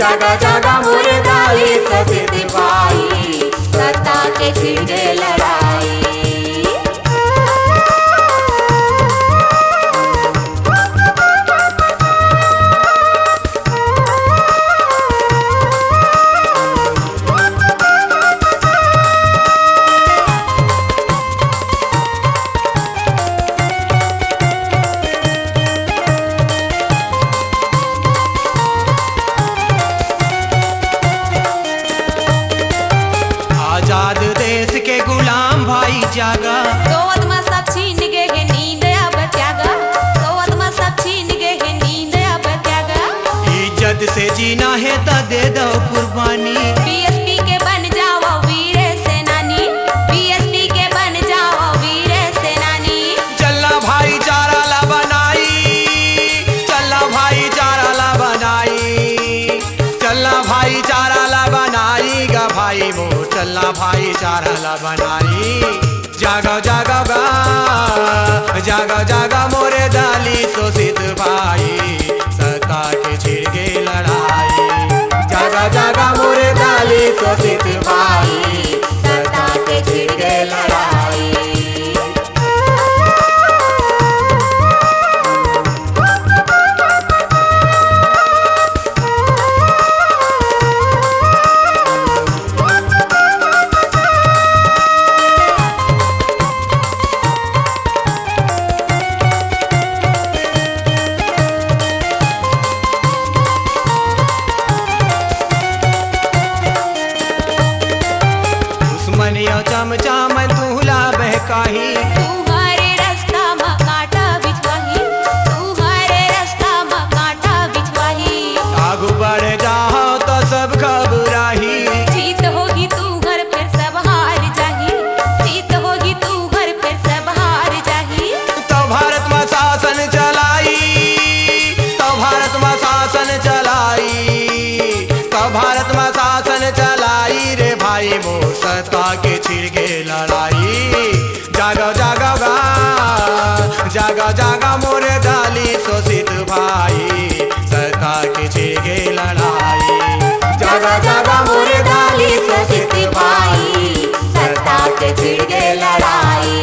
जागा जागा मोरे दाली ससित भाई, सत्ता के छिड़के लड़ाई। आजाद देश के गुलाम भाई जागा, सोवत में सब छीन गे है नींद अब त्यागा, सोवत में सब छीन गे है नींद अब त्यागा। इज्जत से जीना है तो दे दो कुर्बानी, बीएसपी के बन जाओ वीर सेनानी, बीएसपी के बन जाओ वीर सेनानी। चलना भाईचारा ला बनाई, चलना भाईचारा ला बनाई, चलना भाईचारा ला बनाई गा भाई वो, चलना भाईचारा ला बनाई। जागा जागा गा, जागा जागा मोरे दाली शोषित भाई, सत्ता के छिड़के लड़ाई। जागा जागा मोरे दाली शोषित भाई, सत्ता के छिड़के लड़ाई। दुश्मनियों चमचा में दूल्हा बहकाही, तुम्हारे रास्ता में कांटा बिछवाही, तुम्हारे रास्ता में कांटा बिछवाही। आगू बढ़ जाओ तो सब घबराही, जीत होगी तू घर फिर सब हार जाही, जीत होगी तू घर फिर सब हार जाही। तो भारत में शासन चलाई, तो भारत में शासन चलाई, तो भारत में शासन चलाई रे भाई वो, सत्ता के छिड़के लड़ाई। जागा जागा गा, जागा जागा मोरे दाली शोषित भाई, सत्ता के छिड़के लड़ाई। जागा जागा मोरे दाली शोषित भाई, सत्ता के छिड़के लड़ाई।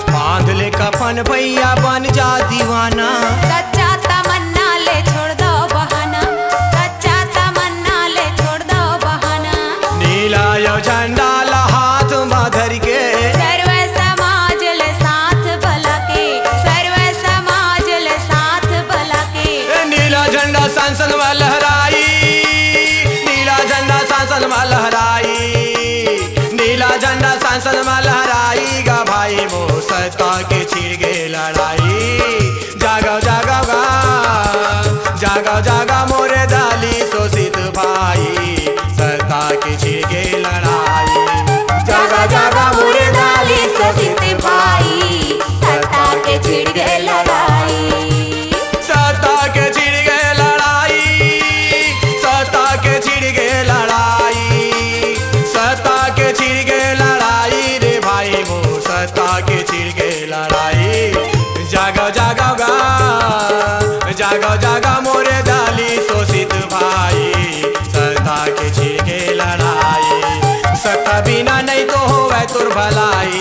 बांध ले कफन भैया बन जा दीवाना, सच्चा तमन्ना ले छोड़ दो बहाना, सच्चा तमन्ना ले छोड़ दो बहाना। नीला यो झंडा ला हाथ में धर के, सर्व समाज ले साथ भला के, सर्व समाज ले साथ भला के। नीला झंडा संसद में लहराई, नीला झंडा संसद में लहराई, नीला झंडा संसद में लहराई गा भाई वो, सत्ता के छिड़के लड़ाई। जागा जागा गा, जागा जागा मोरे दाली शोषित भाई, सत्ता के छिड़के लड़ाई। जागा जागा मोरे दाली शोषित भाई, सत्ता के छिड़के लड़ाई। सत्ता के छिड़के लड़ाई, सत्ता के छिड़के लड़ाई, सत्ता के छिड़के लड़ाई रे भाई वो, सत्ता के छिड़के लड़ाई। जागा जागा गा, जागा जागा मोरे दाली शोषित भाई, सत्ता के छिड़के लड़ाई। सत्ता बिना नहीं तो होवे तुर भलाई,